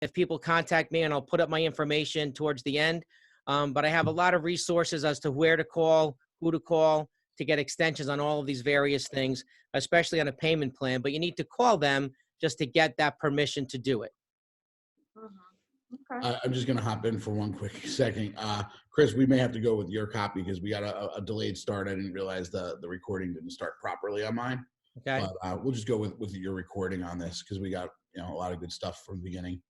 if people contact me, and I'll put up my information towards the end. But I have a lot of resources as to where to call, who to call to get extensions on all of these various things, especially on a payment plan. But you need to call them just to get that permission to do it. Okay. I'm just going to hop in for one quick second. Chris, we may have to go with your copy because we got a delayed start. I didn't realize the recording didn't start properly on mine. Okay. But we'll just go with your recording on this because we got a lot of good stuff from the beginning.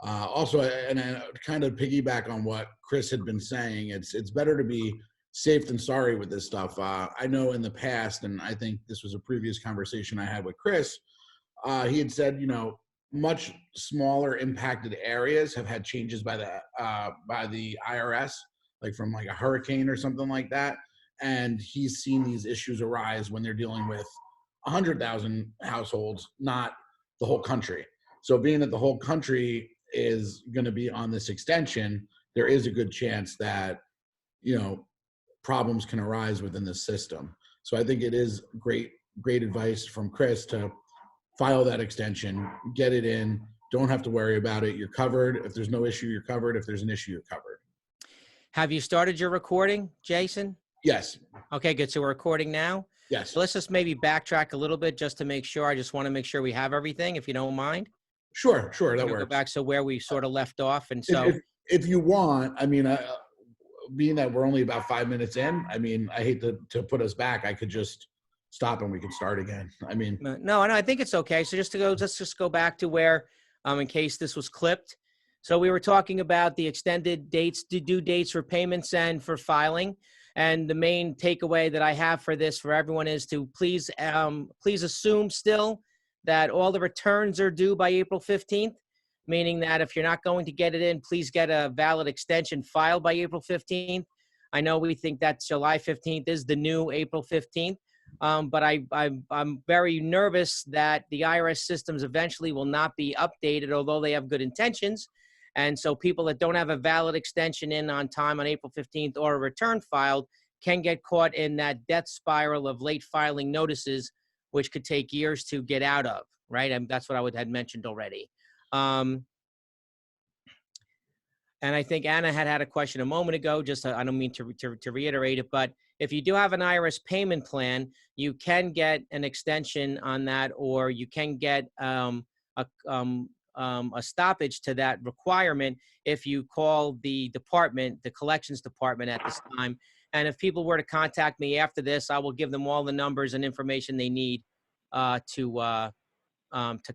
Also, and kind of piggyback on what Chris had been saying, it's better to be safe than sorry with this stuff. I know in the past, and I think this was a previous conversation I had with Chris, he had said, much smaller impacted areas have had changes by the IRS, like from like a hurricane or something like that. And he's seen these issues arise when they're dealing with 100,000 households, not the whole country. So being that the whole country is going to be on this extension, there is a good chance that, problems can arise within the system. So I think it is great advice from Chris to file that extension, get it in, don't have to worry about it. You're covered. If there's no issue, you're covered. If there's an issue, you're covered. Have you started your recording, Jason? Yes. Okay, good. So we're recording now? Yes. So let's just maybe backtrack a little bit just to make sure. I just want to make sure we have everything, if you don't mind. Sure, that works. Go back so where we sort of left off. And so if you want, I mean, being that we're only about 5 minutes in, I mean, I hate to put us back. I could just stop and we could start again. I mean, no, I think it's okay. So let's just go back to where, in case this was clipped. So we were talking about the extended dates, due dates for payments and for filing. And the main takeaway that I have for this for everyone is to please assume still that all the returns are due by April 15th, meaning that if you're not going to get it in, please get a valid extension filed by April 15th. I know we think that July 15th is the new April 15th, but I'm very nervous that the IRS systems eventually will not be updated, although they have good intentions. And so people that don't have a valid extension in on time on April 15th or a return filed can get caught in that death spiral of late filing notices, which could take years to get out of, right? And that's what I had mentioned already. And I think Anna had a question a moment ago, I don't mean to reiterate it, but if you do have an IRS payment plan, you can get an extension on that, or you can get a stoppage to that requirement if you call the collections department at this time. And if people were to contact me after this, I will give them all the numbers and information they need to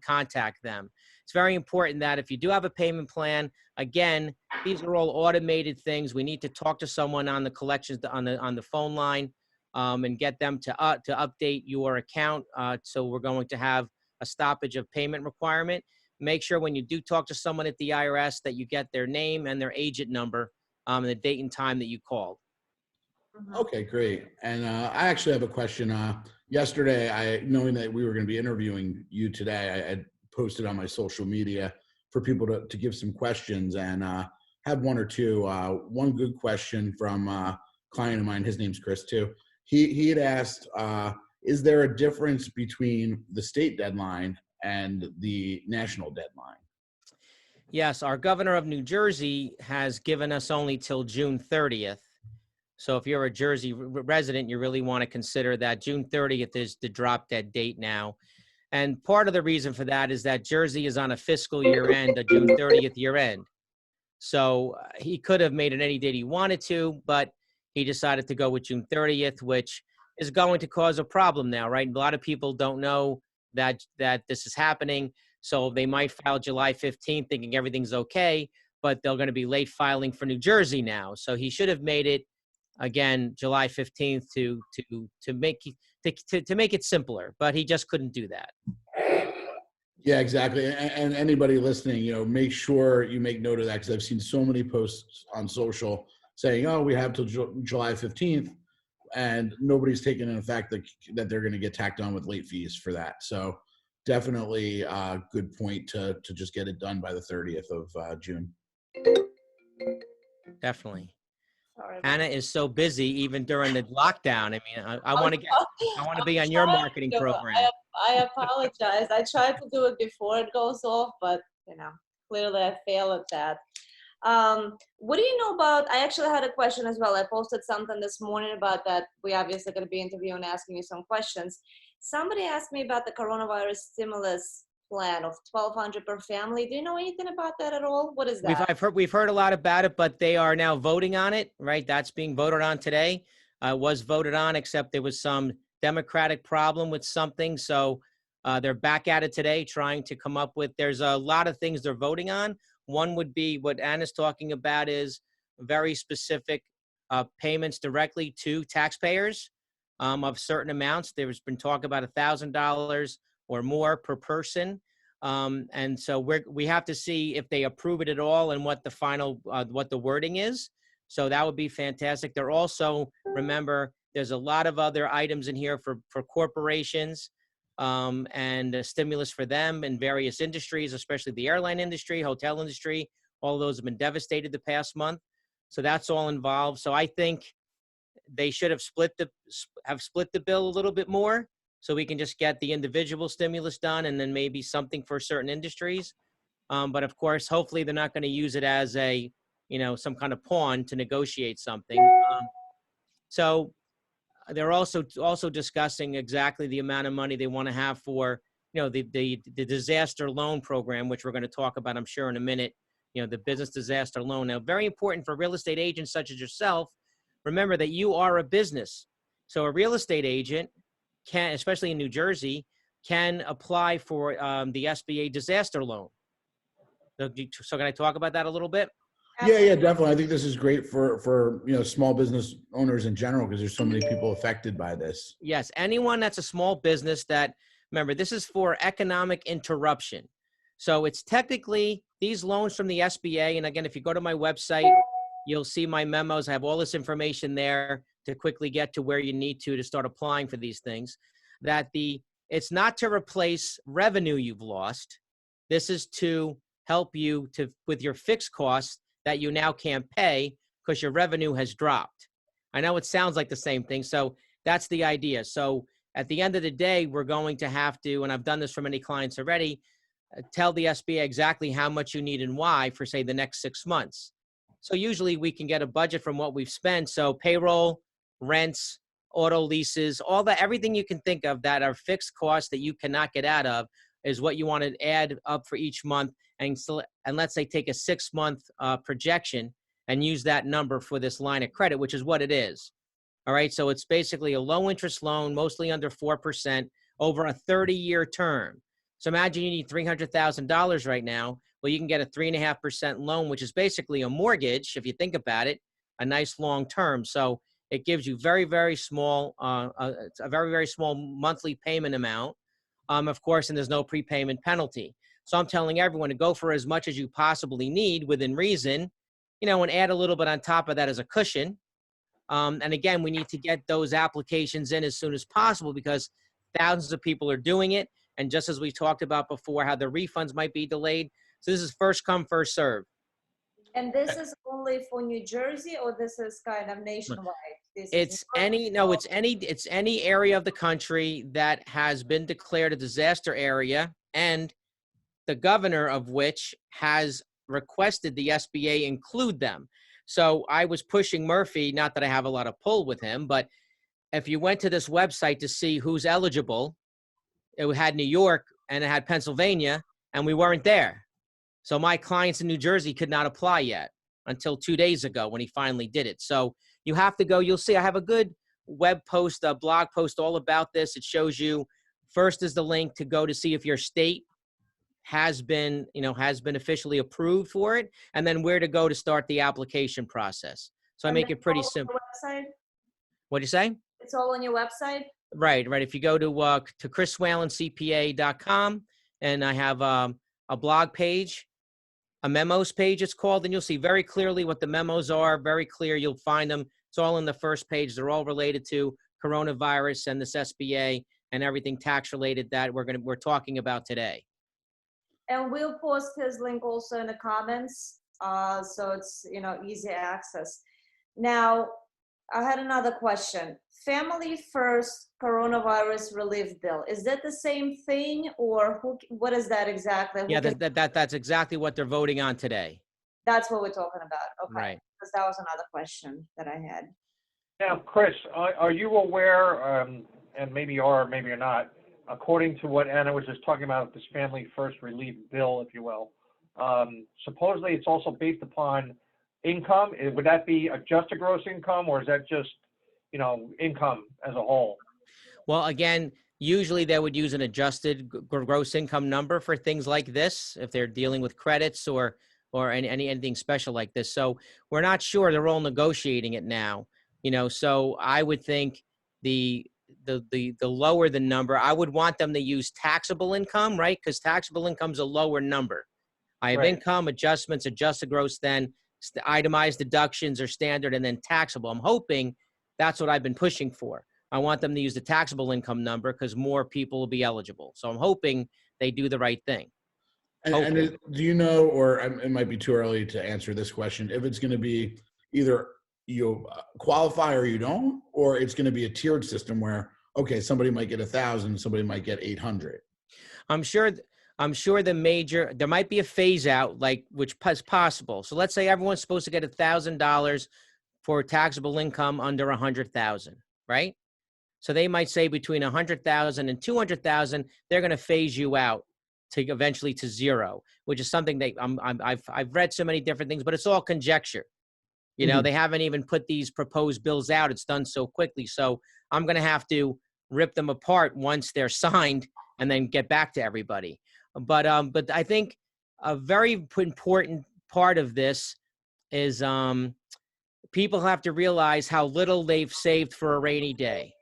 contact them. It's very important that if you do have a payment plan, again, these are all automated things. We need to talk to someone on the collections on the phone line and get them to update your account. So we're going to have a stoppage of payment requirement. Make sure when you do talk to someone at the IRS that you get their name and their agent number and the date and time that you called. Okay, great. And I actually have a question. Yesterday, knowing that we were going to be interviewing you today, I posted on my social media for people to give some questions, and had one or two. One good question from a client of mine, his name's Chris too. He had asked, is there a difference between the state deadline and the national deadline? Yes, our governor of New Jersey has given us only till June 30th. So if you're a Jersey resident, you really want to consider that June 30th is the drop dead date now. And part of the reason for that is that Jersey is on a fiscal year end, a June 30th year end. So he could have made it any date he wanted to, but he decided to go with June 30th, which is going to cause a problem now, right? A lot of people don't know that this is happening. So they might file July 15th thinking everything's okay, but they're going to be late filing for New Jersey now. So he should have made it, again, July 15th to make it simpler, but he just couldn't do that. Yeah, exactly. And anybody listening, make sure you make note of that, because I've seen so many posts on social saying, "Oh, we have till July 15th," and nobody's taken in the fact that they're going to get tacked on with late fees for that. So definitely a good point to just get it done by the 30th of June. Definitely. Anna is so busy even during the lockdown. I mean, I want to be on your marketing program. I apologize. I tried to do it before it goes off, but clearly I fail at that. What do you know about, I actually had a question as well. I posted something this morning about that. We obviously going to be interviewing and asking you some questions. Somebody asked me about the coronavirus stimulus plan of 1,200 per family. Do you know anything about that at all? What is that? We've heard a lot about it, but they are now voting on it, right? That's being voted on today. Was voted on, except there was some Democratic problem with something. So they're back at it today, trying to come up with, there's a lot of things they're voting on. One would be what Anna's talking about is very specific payments directly to taxpayers of certain amounts. There's been talk about $1,000 or more per person. And so we have to see if they approve it at all and what the final, what the wording is. So that would be fantastic. They're also, remember, there's a lot of other items in here for corporations and stimulus for them in various industries, especially the airline industry, hotel industry. All of those have been devastated the past month. So that's all involved. So I think they should have split the bill a little bit more, so we can just get the individual stimulus done and then maybe something for certain industries. But of course, hopefully they're not going to use it as a, some kind of pawn to negotiate something. So they're also discussing exactly the amount of money they want to have for, the disaster loan program, which we're going to talk about, I'm sure, in a minute. The business disaster loan. Now, very important for real estate agents such as yourself. Remember that you are a business. So a real estate agent can, especially in New Jersey, can apply for the SBA disaster loan. So can I talk about that a little bit? Yeah, definitely. I think this is great for small business owners in general, because there's so many people affected by this. Yes, anyone that's a small business that, remember, this is for economic interruption. So it's technically these loans from the SBA. And again, if you go to my website, you'll see my memos. I have all this information there to quickly get to where you need to start applying for these things. It's not to replace revenue you've lost. This is to help you with your fixed costs that you now can't pay because your revenue has dropped. I know it sounds like the same thing. So that's the idea. So at the end of the day, we're going to have to, and I've done this for many clients already, tell the SBA exactly how much you need and why for, say, the next 6 months. So usually we can get a budget from what we've spent. So payroll, rents, auto leases, everything you can think of that are fixed costs that you cannot get out of is what you want to add up for each month. And let's say take a 6-month projection and use that number for this line of credit, which is what it is. All right. So it's basically a low interest loan, mostly under 4% over a 30-year term. So imagine you need $300,000 right now. Well, you can get a 3.5% loan, which is basically a mortgage, if you think about it, a nice long term. So it gives you very, very small, a very, very small monthly payment amount, of course, and there's no prepayment penalty. So I'm telling everyone to go for as much as you possibly need within reason, and add a little bit on top of that as a cushion. And again, we need to get those applications in as soon as possible because thousands of people are doing it. And just as we talked about before, how the refunds might be delayed. So this is first come, first serve. And this is only for New Jersey, or this is kind of nationwide? It's any area of the country that has been declared a disaster area, and the governor of which has requested the SBA include them. So I was pushing Murphy, not that I have a lot of pull with him, but if you went to this website to see who's eligible, it had New York and it had Pennsylvania, and we weren't there. So my clients in New Jersey could not apply yet until 2 days ago when he finally did it. So you have to go, you'll see I have a good web post, a blog post all about this. It shows you, first is the link to go to see if your state has been officially approved for it, and then where to go to start the application process. So I make it pretty simple. What'd you say? It's all on your website? Right. If you go to chriswhalencpa.com, and I have a blog page, a memos page it's called, and you'll see very clearly what the memos are, very clear. You'll find them. It's all in the first page. They're all related to coronavirus and this SBA and everything tax related that we're talking about today. And we'll post his link also in the comments, so it's easy access. Now, I had another question. Family First Coronavirus Relief Bill. Is that the same thing, or what is that exactly? Yeah, that's exactly what they're voting on today. That's what we're talking about. Okay. Right. Because that was another question that I had. Now, Chris, are you aware, and maybe you are, maybe you're not, according to what Anna was just talking about, this Family First Relief Bill, if you will, supposedly it's also based upon income. Would that be just a gross income, or is that just, income as a whole? Well, again, usually they would use an adjusted gross income number for things like this if they're dealing with credits or anything special like this. So we're not sure. They're all negotiating it now. So I would think the lower the number, I would want them to use taxable income, right? Because taxable income's a lower number. I have Right. income adjustments, adjusted gross, then itemized deductions are standard, and then taxable. I'm hoping that's what I've been pushing for. I want them to use the taxable income number because more people will be eligible. So I'm hoping they do the right thing. And do you know, or it might be too early to answer this question, if it's going to be either you qualify or you don't, or it's going to be a tiered system where, okay, somebody might get 1,000, somebody might get 800. I'm sure there might be a phase out, like, which is possible. So let's say everyone's supposed to get $1,000 for taxable income under 100,000, right? So they might say between 100,000 and 200,000, they're going to phase you out to eventually to zero, which is something that I've read so many different things, but it's all conjecture. They haven't even put these proposed bills out. It's done so quickly. So I'm going to have to rip them apart once they're signed and then get back to everybody. But I think a very important part of this is people have to realize how little they've saved for a rainy day,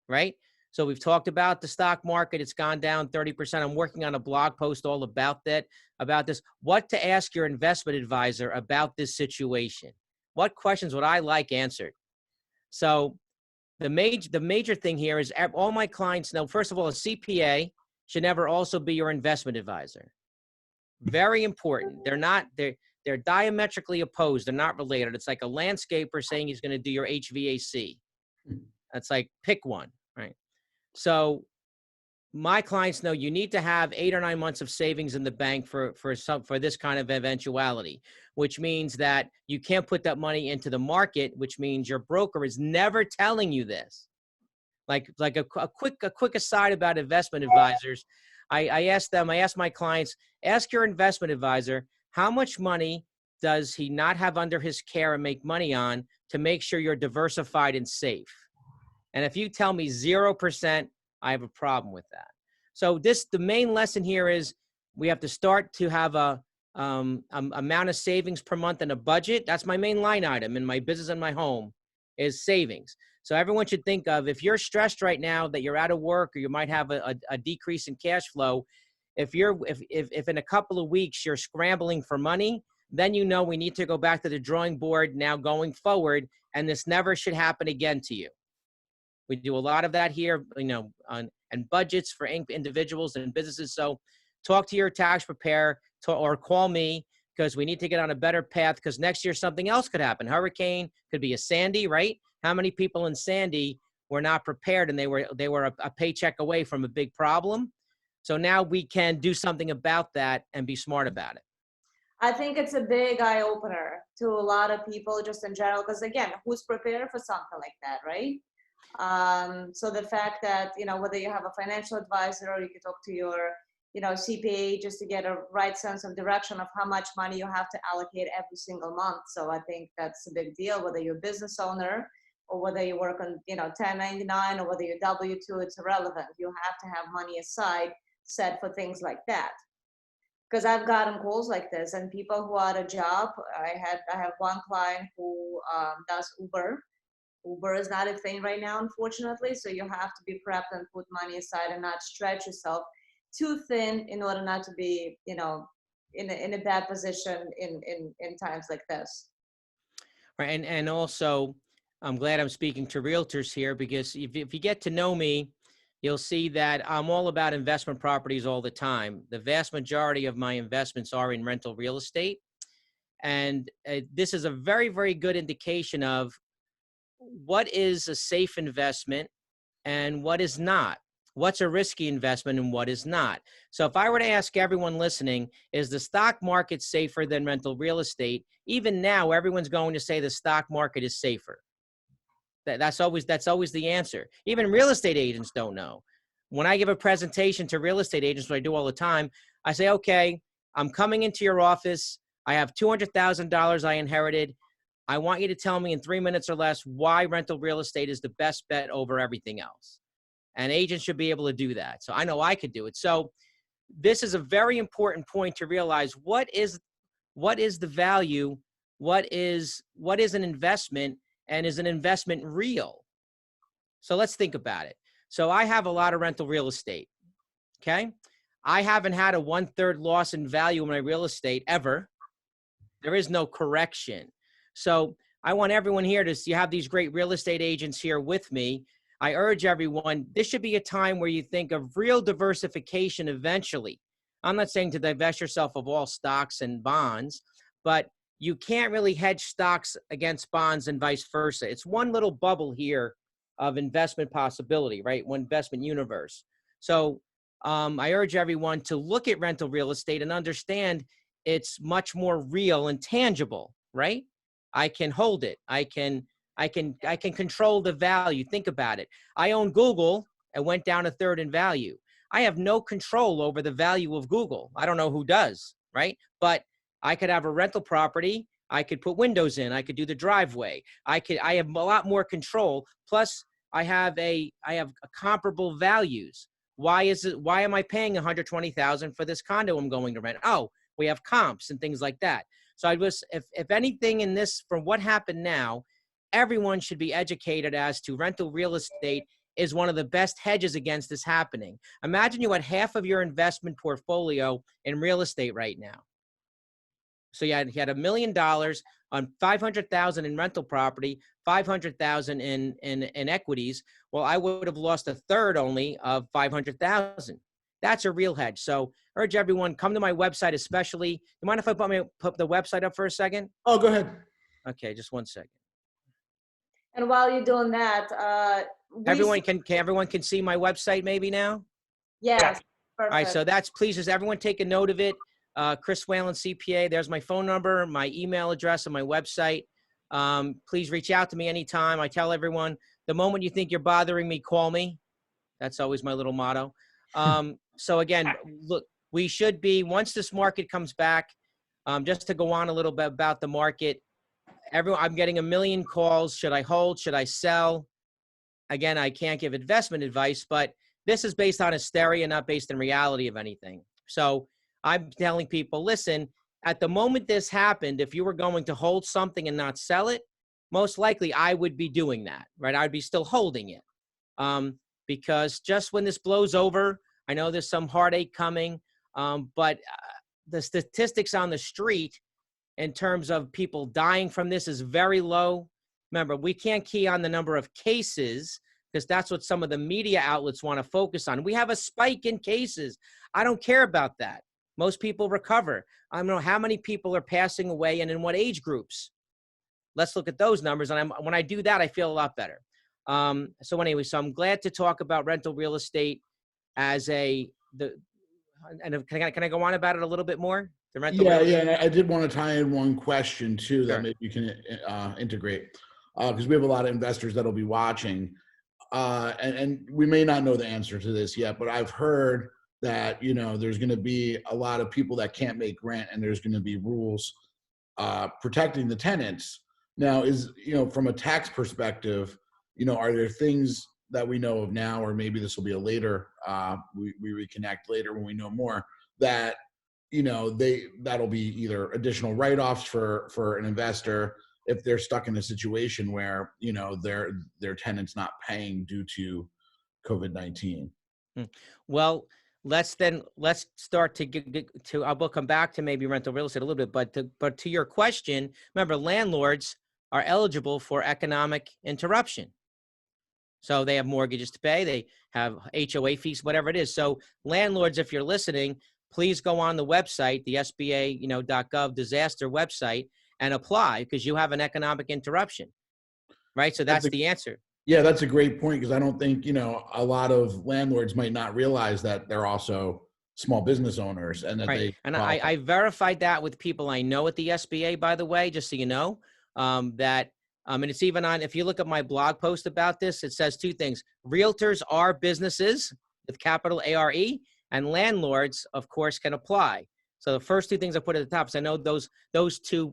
right? So we've talked about the stock market. It's gone down 30%. I'm working on a blog post all about this. What to ask your investment advisor about this situation. What questions would I like answered? So the major thing here is all my clients know, first of all, a CPA should never also be your investment advisor. Very important. They're diametrically opposed. They're not related. It's like a landscaper saying he's going to do your HVAC. That's like, pick one, right? So my clients know you need to have 8 or 9 months of savings in the bank for this kind of eventuality, which means that you can't put that money into the market, which means your broker is never telling you this. Like a quick aside about investment advisors, I ask my clients, ask your investment advisor, how much money does he not have under his care and make money on to make sure you're diversified and safe? And if you tell me 0%, I have a problem with that. So the main lesson here is we have to start to have a amount of savings per month in a budget. That's my main line item in my business and my home is savings. So everyone should think of, if you're stressed right now that you're out of work or you might have a decrease in cash flow, if in a couple of weeks you're scrambling for money, then we need to go back to the drawing board now going forward, and this never should happen again to you. We do a lot of that here, and budgets for individuals and businesses. So talk to your tax preparer or call me, because we need to get on a better path, because next year something else could happen. Hurricane, could be a Sandy, right? How many people in Sandy were not prepared, and they were a paycheck away from a big problem? So now we can do something about that and be smart about it. I think it's a big eye opener to a lot of people just in general, because again, who's prepared for something like that, right? So the fact that, whether you have a financial advisor or you can talk to your, CPA just to get a right sense of direction of how much money you have to allocate every single month. So I think that's a big deal, whether you're a business owner or whether you work on, 1099 or whether you're W-2, it's irrelevant. You have to have money aside set for things like that. Because I've gotten calls like this, and people who are out of job. I have one client who does Uber. Uber is not a thing right now, unfortunately. So you have to be prepped and put money aside and not stretch yourself too thin in order not to be, in a bad position in times like this. Right, and also, I'm glad I'm speaking to realtors here, because if you get to know me, you'll see that I'm all about investment properties all the time. The vast majority of my investments are in rental real estate. And this is a very, very good indication of what is a safe investment and what is not? What's a risky investment and what is not? So if I were to ask everyone listening, is the stock market safer than rental real estate? Even now, everyone's going to say the stock market is safer. That's always the answer. Even real estate agents don't know. When I give a presentation to real estate agents, what I do all the time, I say, okay, I'm coming into your office. I have $200,000 I inherited. I want you to tell me in 3 minutes or less why rental real estate is the best bet over everything else. And agents should be able to do that. So I know I could do it. So this is a very important point to realize what is the value, what is an investment, and is an investment real? So let's think about it. So I have a lot of rental real estate, okay? I haven't had a 1/3 loss in value in my real estate ever. There is no correction. So I want everyone here to see, you have these great real estate agents here with me. I urge everyone, this should be a time where you think of real diversification eventually. I'm not saying to divest yourself of all stocks and bonds, but you can't really hedge stocks against bonds and vice versa. It's one little bubble here of investment possibility, right? One investment universe. So I urge everyone to look at rental real estate and understand it's much more real and tangible, right? I can hold it. I can control the value. Think about it. I own Google and went down 1/3 in value. I have no control over the value of Google. I don't know who does, right? But I could have a rental property. I could put windows in. I could do the driveway. I have a lot more control. Plus, I have comparable values. Why am I paying $120,000 for this condo I'm going to rent? Oh, we have comps and things like that. So if anything in this, from what happened now, everyone should be educated as to rental real estate is one of the best hedges against this happening. Imagine you had half of your investment portfolio in real estate right now. So you had $1 million on $500,000 in rental property, $500,000 in equities. Well, I would have lost 1/3 only of $500,000. That's a real hedge. So urge everyone, come to my website, especially. You mind if I put the website up for a second? Oh, go ahead. Okay, just 1 second. And while you're doing that, Everyone can see my website maybe now? Yes, All right, perfect. so please just everyone take a note of it. Chris Whalen, CPA. There's my phone number, my email address, and my website. Please reach out to me anytime. I tell everyone, the moment you think you're bothering me, call me. That's always my little motto. So again, look, we should be, once this market comes back, just to go on a little bit about the market, I'm getting 1 million calls. Should I hold? Should I sell? Again, I can't give investment advice, but this is based on hysteria, not based in reality of anything. So I'm telling people, listen, at the moment this happened, if you were going to hold something and not sell it, most likely I would be doing that, right? I'd be still holding it. Because just when this blows over, I know there's some heartache coming, but the statistics on the street in terms of people dying from this is very low. Remember, we can't key on the number of cases because that's what some of the media outlets want to focus on. We have a spike in cases. I don't care about that. Most people recover. I don't know how many people are passing away and in what age groups. Let's look at those numbers. And when I do that, I feel a lot better. So anyway, so I'm glad to talk about rental real estate as can I go on about it a little bit more? The rental real estate? And I did want to tie in one question too that Sure. maybe you can integrate because we have a lot of investors that'll be watching, and we may not know the answer to this yet, but I've heard that there's going to be a lot of people that can't make rent, and there's going to be rules protecting the tenants. Now, from a tax perspective, are there things that we know of now, or maybe this will be a later, we reconnect later when we know more, that, that'll be either additional write-offs for an investor if they're stuck in a situation where, their tenant's not paying due to COVID-19. Well, let's start to get to, I'll come back to maybe rental real estate a little bit, but to your question, remember, landlords are eligible for economic interruption. So they have mortgages to pay, they have HOA fees, whatever it is. So landlords, if you're listening, please go on the website, the SBA, .gov disaster website, and apply because you have an economic interruption. right? So that's the answer. Yeah, that's a great point, because I don't think, a lot of landlords might not realize that they're also small business owners and that Right. they And qualify. I verified that with people I know at the SBA, by the way, just so you know, and it's even on, if you look at my blog post about this, it says two things. Realtors are businesses with capital ARE, and landlords, of course, can apply. So the first two things I put at the top is I know those two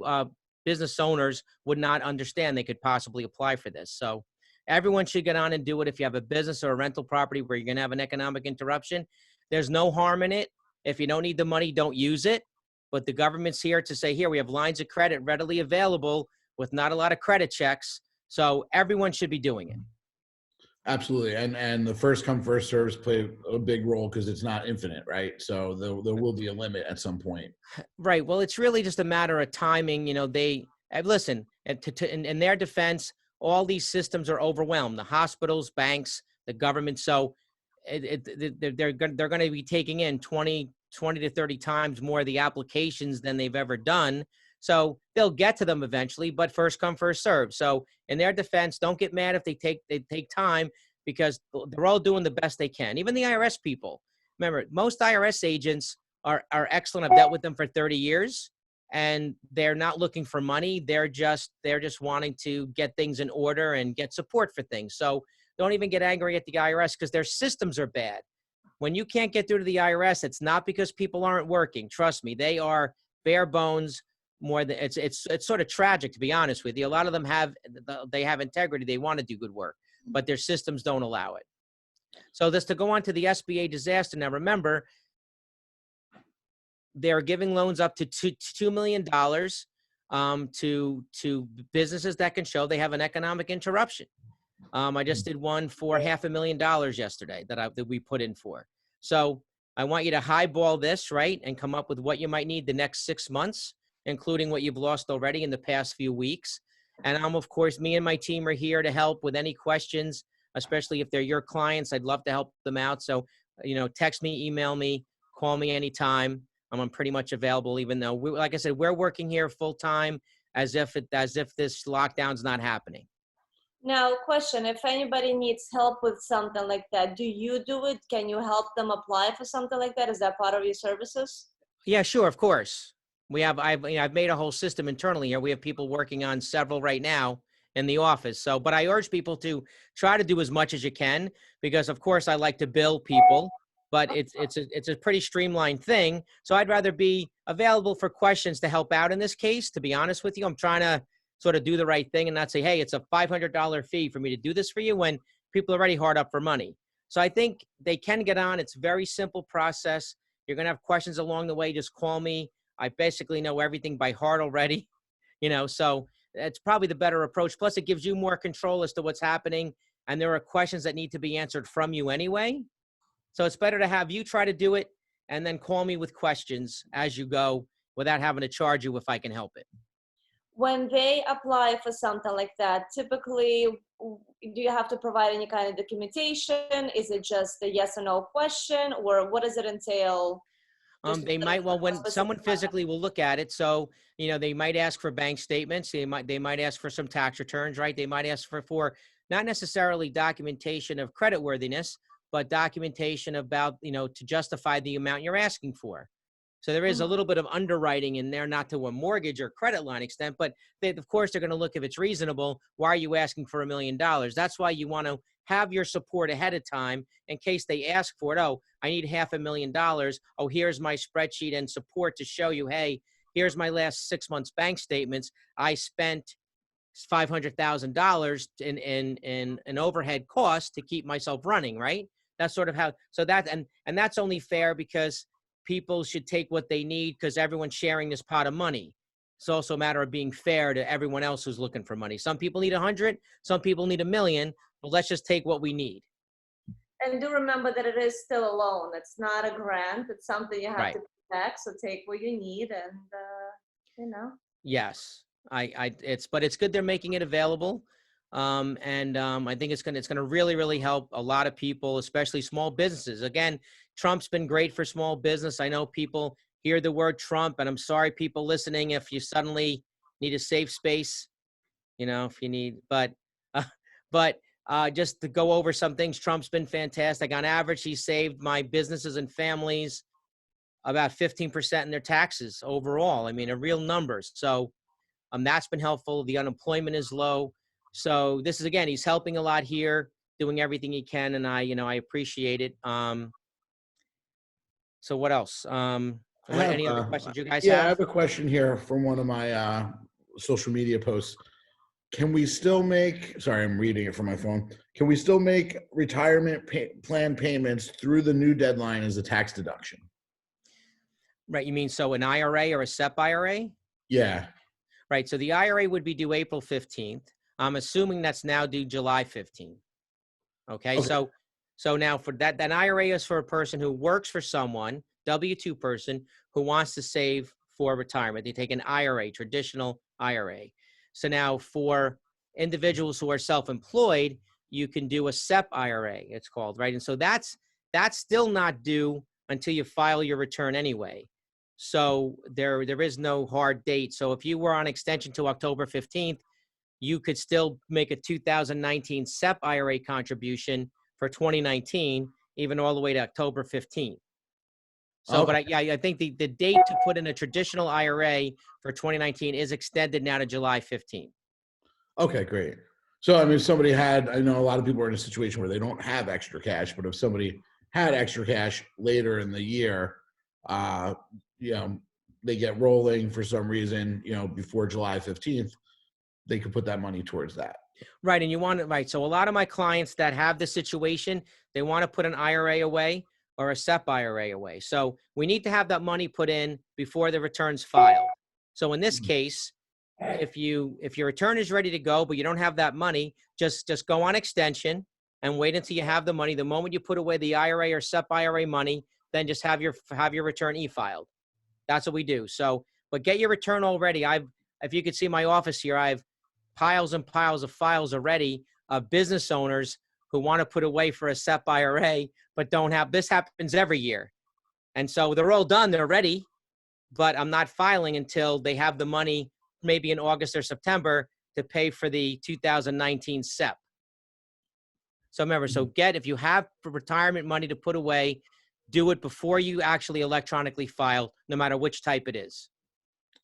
business owners would not understand they could possibly apply for this. So everyone should get on and do it. If you have a business or a rental property where you're going to have an economic interruption, there's no harm in it. If you don't need the money, don't use it. But the government's here to say, here, we have lines of credit readily available with not a lot of credit checks. So everyone should be doing it. Absolutely. And the first come, first serves play a big role, because it's not infinite, right? So there will be a limit at some point. Right. Well, it's really just a matter of timing. Listen, in their defense, all these systems are overwhelmed. The hospitals, banks, the government. So they're going to be taking in 20 to 30 times more of the applications than they've ever done. So they'll get to them eventually, but first come, first serve. So in their defense, don't get mad if they take time, because they're all doing the best they can. Even the IRS people. Remember, most IRS agents are excellent. I've dealt with them for 30 years, and they're not looking for money. They're just wanting to get things in order and get support for things. So don't even get angry at the IRS, because their systems are bad. When you can't get through to the IRS, it's not because people aren't working. Trust me, they are bare bones. More than it's sort of tragic, to be honest with you. A lot of them have integrity. They want to do good work, but their systems don't allow it. So this, to go on to the SBA disaster. Now remember, they're giving loans up to $2 million to businesses that can show they have an economic interruption. I just did one for $500,000 yesterday that we put in for. So I want you to highball this, right, and come up with what you might need the next 6 months, including what you've lost already in the past few weeks. And of course, me and my team are here to help with any questions, especially if they're your clients. I'd love to help them out. So, text me, email me, call me anytime. I'm pretty much available, even though, like I said, we're working here full time as if this lockdown's not happening. Now, question, if anybody needs help with something like that, do you do it? Can you help them apply for something like that? Is that part of your services? Yeah, sure, of course. I've made a whole system internally here. We have people working on several right now in the office. So, but I urge people to try to do as much as you can, because of course I like to bill people, but it's a pretty streamlined thing. So I'd rather be available for questions to help out in this case. To be honest with you, I'm trying to sort of do the right thing and not say, hey, it's a $500 fee for me to do this for you, when people are already hard up for money. So I think they can get on. It's a very simple process. You're going to have questions along the way. Just call me. I basically know everything by heart already, so it's probably the better approach. Plus, it gives you more control as to what's happening. And there are questions that need to be answered from you anyway. So it's better to have you try to do it and then call me with questions as you go, without having to charge you if I can help it. When they apply for something like that, typically, do you have to provide any kind of documentation? Is it just a yes or no question, or what does it entail? They might, when someone physically will look at it. So, they might ask for bank statements. They might ask for some tax returns, right? They might ask for not necessarily documentation of creditworthiness, but documentation about, to justify the amount you're asking for. So there is a little bit of underwriting in there, not to a mortgage or credit line extent, but of course they're going to look if it's reasonable. Why are you asking for $1 million? That's why you want to have your support ahead of time in case they ask for it. Oh, I need $500,000. Oh, here's my spreadsheet and support to show you, hey, here's my last 6 months bank statements. I spent $500,000 in an overhead cost to keep myself running, right? That's sort of how, so that, and that's only fair because people should take what they need, because everyone's sharing this pot of money. It's also a matter of being fair to everyone else who's looking for money. Some people need 100, some people need 1 million, but let's just take what we need. And do remember that it is still a loan. It's not a grant. It's something you have to pay back. So take what you need, and Yes, but it's good they're making it available. I think it's gonna really, really help a lot of people, especially small businesses. Again, Trump's been great for small business. I know people hear the word Trump, and I'm sorry, people listening, if you suddenly need a safe space, if you need, but But just to go over some things, Trump's been fantastic. On average, he saved my businesses and families about 15% in their taxes overall. I mean, a real numbers. So that's been helpful. The unemployment is low. So this is, again, he's helping a lot here, doing everything he can. And I appreciate it. So what else? Any other questions you guys yeah, I have? have a question here from one of my social media posts. Can we still make, sorry, I'm reading it from my phone. Can we still make retirement plan payments through the new deadline as a tax deduction? Right. You mean so an IRA or a SEP IRA? Yeah. Right. So the IRA would be due April 15th. I'm assuming that's now due July 15th. Okay. So now for that IRA is for a person who works for someone, W-2 person who wants to save for retirement. They take an IRA, traditional IRA. So now for individuals who are self-employed, you can do a SEP IRA, it's called, right? And so that's still not due until you file your return anyway. So there is no hard date. So if you were on extension to October 15th, you could still make a 2019 SEP IRA contribution for 2019, even all the way to October 15th. So, Okay. but I think the date to put in a traditional IRA for 2019 is extended now to July 15th. Okay, great. So, I mean, somebody had, I know a lot of people are in a situation where they don't have extra cash, but if somebody had extra cash later in the year, you know, they get rolling for some reason, before July 15th, they could put that money towards that. Right. And you want it right. So a lot of my clients that have this situation, they want to put an IRA away or a SEP IRA away. So we need to have that money put in before the return's filed. So in this case, if your return is ready to go, but you don't have that money, just go on extension and wait until you have the money. The moment you put away the IRA or SEP IRA money, then just have your return e-filed. That's what we do. So, but get your return already. If you could see my office here, I've piles and piles of files already of business owners who want to put away for a SEP IRA, but don't have. This happens every year. And so they're all done. They're ready, but I'm not filing until they have the money, maybe in August or September, to pay for the 2019 SEP. So remember, if you have retirement money to put away, do it before you actually electronically file, no matter which type it is.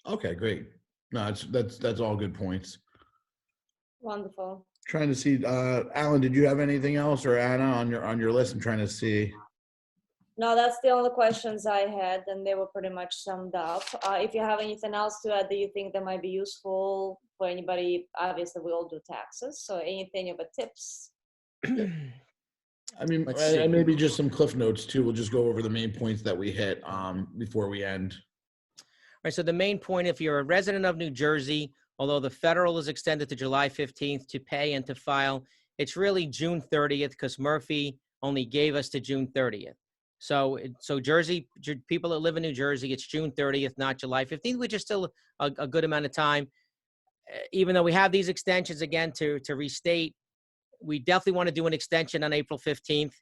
Okay, great. No, that's all good points. Wonderful. Trying to see, Alan, did you have anything else, or Anna on your list? I'm trying to see. No, that's the only questions I had, and they were pretty much summed up. If you have anything else to add that you think that might be useful for anybody, obviously we all do taxes. So anything about tips? I mean, and maybe just some cliff notes too. We'll just go over the main points that we hit before we end. All right. So the main point, if you're a resident of New Jersey, although the federal is extended to July 15th to pay and to file, it's really June 30th because Murphy only gave us to June 30th. So Jersey, people that live in New Jersey, it's June 30th, not July 15th, which is still a good amount of time. Even though we have these extensions, again, to restate, we definitely want to do an extension on April 15th.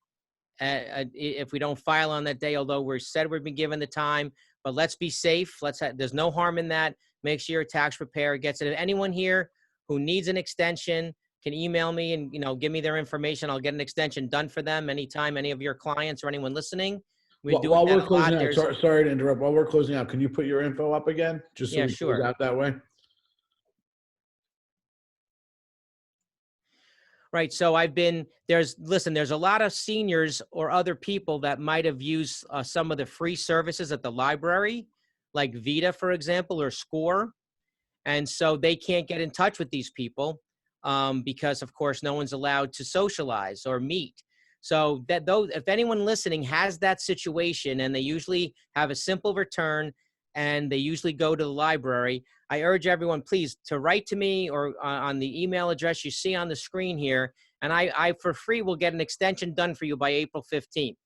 If we don't file on that day, although we've been given the time, but let's be safe. There's no harm in that. Make sure your tax preparer gets it. If anyone here who needs an extension can email me and give me their information, I'll get an extension done for them anytime. Any of your clients or anyone listening, While we're closing out, sorry to interrupt. While we're closing out, can you put your info up again, just so we close out that way? Right. So there's a lot of seniors or other people that might have used some of the free services at the library, like Vita, for example, or Score. And so they can't get in touch with these people because, of course, no one's allowed to socialize or meet. So if anyone listening has that situation and they usually have a simple return and they usually go to the library, I urge everyone, please, to write to me or on the email address you see on the screen here. And I for free, will get an extension done for you by April 15th.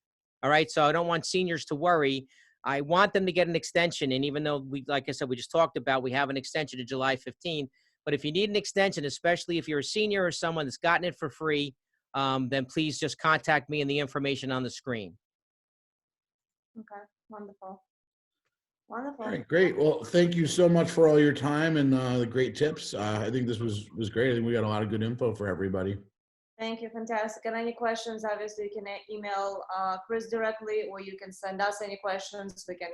All right. So I don't want seniors to worry. I want them to get an extension. And even though like I said, we just talked about, we have an extension to July 15th. But if you need an extension, especially if you're a senior or someone that's gotten it for free, then please just contact me and the information on the screen. Okay. Wonderful. Wonderful. All right, great. Well, thank you so much for all your time and the great tips. I think this was great. I think we got a lot of good info for everybody. Thank you, fantastic. And any questions, obviously, you can email Chris directly, or you can send us any questions. We can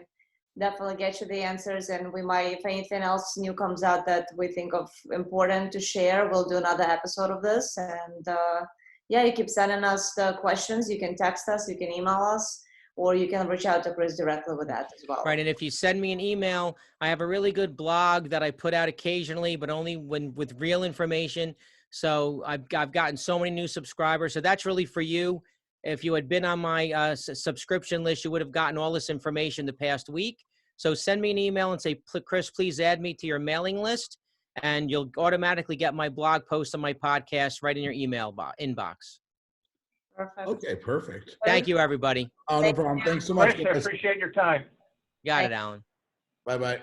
definitely get you the answers, and we might, if anything else new comes out that we think of important to share, we'll do another episode of this. And yeah, you keep sending us the questions. You can text us, you can email us, or you can reach out to Chris directly with that as well. Right. And if you send me an email, I have a really good blog that I put out occasionally, but only when with real information. So I've gotten so many new subscribers. So that's really for you. If you had been on my subscription list, you would have gotten all this information the past week. So send me an email and say, Chris, please add me to your mailing list, and you'll automatically get my blog post on my podcast right in your email inbox. Perfect. Okay, perfect. Thank you, everybody. Oh, no problem. Thanks so much, Chris, I guys. appreciate your time. Got it, Alan. Bye-bye.